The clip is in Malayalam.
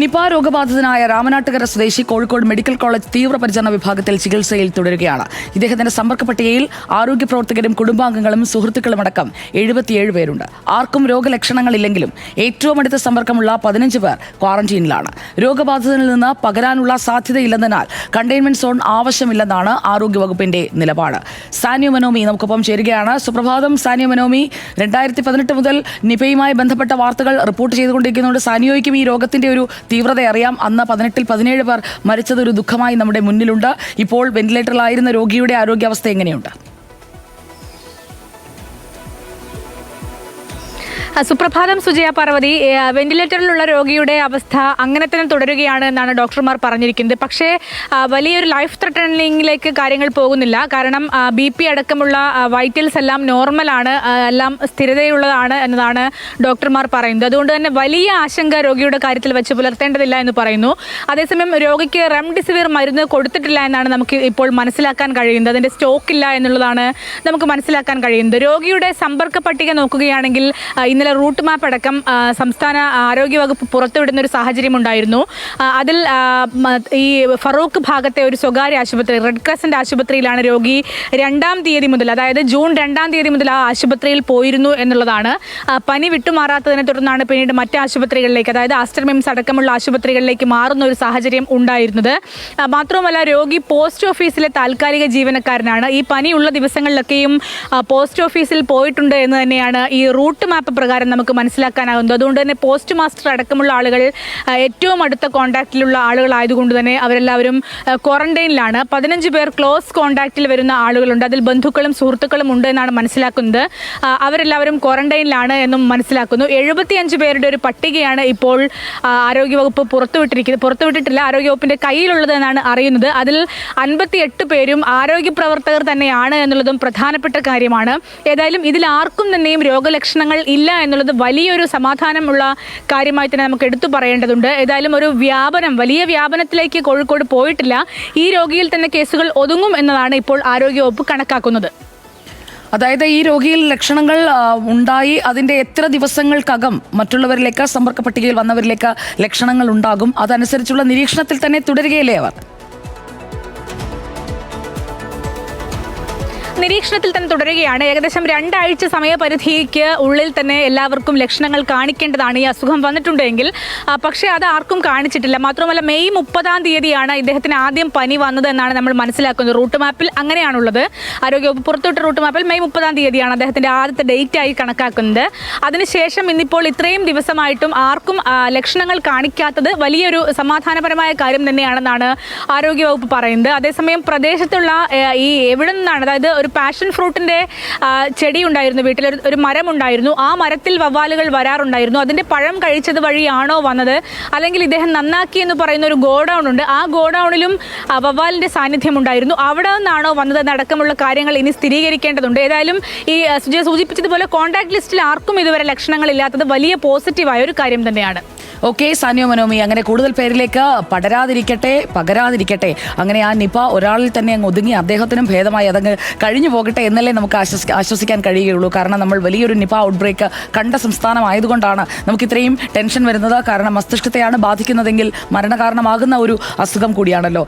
നിപ രോഗബാധിതനായ രാമനാട്ടുകര സ്വദേശി കോഴിക്കോട് മെഡിക്കൽ കോളേജ് തീവ്രപരിചരണ വിഭാഗത്തിൽ ചികിത്സയിൽ തുടരുകയാണ്. ഇദ്ദേഹത്തിന്റെ സമ്പർക്ക പട്ടികയിൽ ആരോഗ്യ പ്രവർത്തകരും കുടുംബാംഗങ്ങളും സുഹൃത്തുക്കളുമടക്കം 77 പേരുണ്ട്. ആർക്കും രോഗലക്ഷണങ്ങളില്ലെങ്കിലും ഏറ്റവും അടുത്ത സമ്പർക്കമുള്ള 15 പേർ ക്വാറന്റീനിലാണ്. രോഗബാധിതനിൽ നിന്ന് പകരാനുള്ള സാധ്യതയില്ലെന്നതിനാൽ കണ്ടെയ്ൻമെന്റ് സോൺ ആവശ്യമില്ലെന്നാണ് ആരോഗ്യവകുപ്പിന്റെ നിലപാട്. സാനിയോ മനോമി നമുക്കൊപ്പം ചേരുകയാണ്. സുപ്രഭാതം സാനിയോ മനോമി. 2018 മുതൽ നിപയുമായി ബന്ധപ്പെട്ട വാർത്തകൾ റിപ്പോർട്ട് ചെയ്തുകൊണ്ടിരിക്കുന്നുണ്ട്. സാനിയോയ്ക്കും ഈ രോഗത്തിന്റെ ഒരു തീവ്രത അറിയാം. അന്ന് 18-ൽ 17 പേർ മരിച്ചത് ഒരു ദുഃഖമായി നമ്മുടെ മുന്നിലുണ്ട്. ഇപ്പോൾ വെന്റിലേറ്ററിലായിരുന്ന രോഗിയുടെ ആരോഗ്യാവസ്ഥ എങ്ങനെയുണ്ട്? സുപ്രഭാതം സുജയ പാർവതി. വെന്റിലേറ്ററിലുള്ള രോഗിയുടെ അവസ്ഥ അങ്ങനെ തന്നെ തുടരുകയാണ് എന്നാണ് ഡോക്ടർമാർ പറഞ്ഞിരിക്കുന്നത്. പക്ഷേ വലിയൊരു ലൈഫ് ത്രെട്ടനിങ്ങിലേക്ക് കാര്യങ്ങൾ പോകുന്നില്ല. കാരണം BP അടക്കമുള്ള വൈറ്റൽസ് എല്ലാം നോർമലാണ്, എല്ലാം സ്ഥിരതയുള്ളതാണ് എന്നതാണ് ഡോക്ടർമാർ പറയുന്നത്. അതുകൊണ്ട് തന്നെ വലിയ ആശങ്ക രോഗിയുടെ കാര്യത്തിൽ വെച്ച് പുലർത്തേണ്ടതില്ല എന്ന് പറയുന്നു. അതേസമയം രോഗിക്ക് റെംഡെസിവിർ മരുന്ന് കൊടുത്തിട്ടില്ല എന്നാണ് നമുക്ക് ഇപ്പോൾ മനസ്സിലാക്കാൻ കഴിയുന്നത്. അതിൻ്റെ സ്റ്റോക്ക് ഇല്ല എന്നുള്ളതാണ് നമുക്ക് മനസ്സിലാക്കാൻ കഴിയുന്നത്. രോഗിയുടെ സമ്പർക്ക പട്ടിക നോക്കുകയാണെങ്കിൽ ഇന്നലെ റൂട്ട് മാപ്പ് അടക്കം സംസ്ഥാന ആരോഗ്യവകുപ്പ് പുറത്തുവിടുന്ന ഒരു സാഹചര്യം ഉണ്ടായിരുന്നു. അതിൽ ഈ ഫറൂഖ് ഭാഗത്തെ ഒരു സ്വകാര്യ ആശുപത്രി, റെഡ് ക്രസന്റ് ആശുപത്രിയിലാണ് രോഗി 2-ാം തീയതി മുതൽ, അതായത് ജൂൺ 2-ാം തീയതി മുതൽ ആ ആശുപത്രിയിൽ പോയിരുന്നു എന്നുള്ളതാണ്. പനി വിട്ടുമാറാത്തതിനെ തുടർന്നാണ് പിന്നീട് മറ്റ് ആശുപത്രികളിലേക്ക്, അതായത് ആസ്റ്റർ മിംസ് അടക്കമുള്ള ആശുപത്രികളിലേക്ക് മാറുന്ന ഒരു സാഹചര്യം ഉണ്ടായിരുന്നത്. മാത്രവുമല്ല രോഗി പോസ്റ്റ് ഓഫീസിലെ താൽക്കാലിക ജീവനക്കാരനാണ്. ഈ പനിയുള്ള ദിവസങ്ങളിലൊക്കെയും പോസ്റ്റ് ഓഫീസിൽ പോയിട്ടുണ്ട് എന്ന് തന്നെയാണ് ഈ റൂട്ട് മാപ്പ് പ്രകാരം നമുക്ക് മനസ്സിലാക്കാനാകുന്നത്. അതുകൊണ്ട് തന്നെ പോസ്റ്റ് മാസ്റ്റർ അടക്കമുള്ള ആളുകൾ ഏറ്റവും അടുത്ത കോൺടാക്റ്റിലുള്ള ആളുകളായതുകൊണ്ട് തന്നെ അവരെല്ലാവരും ക്വാറന്റൈനിലാണ്. 15 പേർ ക്ലോസ് കോൺടാക്റ്റിൽ വരുന്ന ആളുകളുണ്ട്. അതിൽ ബന്ധുക്കളും സുഹൃത്തുക്കളും ഉണ്ട് എന്നാണ് മനസ്സിലാക്കുന്നത്. അവരെല്ലാവരും ക്വാറന്റൈനിലാണ് എന്നും മനസ്സിലാക്കുന്നു. 75 പേരുടെ ഒരു പട്ടികയാണ് ഇപ്പോൾ ആരോഗ്യവകുപ്പ് പുറത്തുവിട്ടിട്ടില്ല, ആരോഗ്യവകുപ്പിന്റെ കയ്യിലുള്ളത് എന്നാണ് അറിയുന്നത്. അതിൽ 58 പേരും ആരോഗ്യ പ്രവർത്തകർ തന്നെയാണ് എന്നുള്ളതും പ്രധാനപ്പെട്ട കാര്യമാണ്. ഏതായാലും ഇതിൽ ആർക്കും തന്നെയും രോഗലക്ഷണങ്ങൾ ഇല്ല എന്നുള്ളത് വലിയൊരു സമാധാനമുള്ള കാര്യമായി തന്നെ നമുക്ക് എടുത്തു പറയേണ്ടതുണ്ട്. ഏതായാലും ഒരു വലിയ വ്യാപനത്തിലേക്ക് കോഴിക്കോട് പോയിട്ടില്ല. ഈ രോഗിയിൽ തന്നെ കേസുകൾ ഒതുങ്ങും എന്നതാണ് ഇപ്പോൾ ആരോഗ്യവകുപ്പ് കണക്കാക്കുന്നത്. അതായത് ഈ രോഗിയിൽ ലക്ഷണങ്ങൾ ഉണ്ടായി അതിന്റെ എത്ര ദിവസങ്ങൾക്കകം മറ്റുള്ളവരിലേക്ക്, സമ്പർക്ക പട്ടികയിൽ വന്നവരിലേക്ക് ലക്ഷണങ്ങൾ ഉണ്ടാകും? അതനുസരിച്ചുള്ള നിരീക്ഷണത്തിൽ തന്നെ തുടരുകയല്ലേ അവർ? നിരീക്ഷണത്തിൽ തന്നെ തുടരുകയാണ്. ഏകദേശം 2 ആഴ്ച സമയപരിധിക്ക് ഉള്ളിൽ തന്നെ എല്ലാവർക്കും ലക്ഷണങ്ങൾ കാണിക്കേണ്ടതാണ് ഈ അസുഖം വന്നിട്ടുണ്ടെങ്കിൽ. പക്ഷേ അത് ആർക്കും കാണിച്ചിട്ടില്ല. മാത്രമല്ല മെയ് 30-ാം തീയതിയാണ് ഇദ്ദേഹത്തിന് ആദ്യം പനി വന്നത് എന്നാണ് നമ്മൾ മനസ്സിലാക്കുന്നത്. റൂട്ട് മാപ്പിൽ അങ്ങനെയാണുള്ളത്. ആരോഗ്യവകുപ്പ് പുറത്തുവിട്ട റൂട്ട് മാപ്പിൽ മെയ് 30-ാം തീയതിയാണ് അദ്ദേഹത്തിൻ്റെ ആദ്യത്തെ ഡേറ്റായി കണക്കാക്കുന്നത്. അതിനുശേഷം ഇന്നിപ്പോൾ ഇത്രയും ദിവസമായിട്ടും ആർക്കും ലക്ഷണങ്ങൾ കാണിക്കാത്തത് വലിയൊരു സമാധാനപരമായ കാര്യം തന്നെയാണെന്നാണ് ആരോഗ്യവകുപ്പ് പറയുന്നത്. അതേസമയം പ്രദേശത്തുള്ള ഈ എവിടെ നിന്നാണ്, അതായത് ഒരു പാഷൻ ഫ്രൂട്ടിന്റെ ചെടി ഉണ്ടായിരുന്നു, വീട്ടിൽ ഒരു മരം ഉണ്ടായിരുന്നു. ആ മരത്തിൽ വവ്വാലുകൾ വരാറുണ്ടായിരുന്നു. അതിന്റെ പഴം കഴിച്ചത് വഴിയാണോ വന്നത്, അല്ലെങ്കിൽ ഇദ്ദേഹം നന്നാക്കി എന്ന് പറയുന്ന ഒരു ഗോഡൌൺ ഉണ്ട്, ആ ഗോഡൌണിലും വവ്വാലിന്റെ സാന്നിധ്യം ഉണ്ടായിരുന്നു, അവിടെ നിന്നാണോ വന്നത് എന്നടക്കമുള്ള കാര്യങ്ങൾ ഇനി സ്ഥിരീകരിക്കേണ്ടതുണ്ട്. ഏതായാലും ഈ സുജയ സൂചിപ്പിച്ചതുപോലെ കോൺടാക്ട് ലിസ്റ്റിൽ ആർക്കും ഇതുവരെ ലക്ഷണങ്ങളില്ലാത്തത് വലിയ പോസിറ്റീവായ ഒരു കാര്യം തന്നെയാണ്. ഓക്കെ സാനിയോ മനോമി, അങ്ങനെ കൂടുതൽ പേരിലേക്ക് പകരാതിരിക്കട്ടെ. അങ്ങനെ ആ നിപ ഒരാളിൽ തന്നെ അങ്ങ് ഒതുങ്ങി അദ്ദേഹത്തിനും ഭേദമായി അതങ്ങ് കഴിഞ്ഞു പോകട്ടെ എന്നല്ലേ നമുക്ക് ആശ്വസിക്കാൻ കഴിയുകയുള്ളൂ. കാരണം നമ്മൾ വലിയൊരു നിപ ഔട്ട്ബ്രേക്ക് കണ്ട സംസ്ഥാനമായതുകൊണ്ടാണ് നമുക്ക് ഇത്രയും ടെൻഷൻ വരുന്നത്. കാരണം മസ്തിഷ്കത്തെയാണ് ബാധിക്കുന്നതെങ്കിൽ മരണകാരണമാകുന്ന ഒരു അസുഖം കൂടിയാണല്ലോ.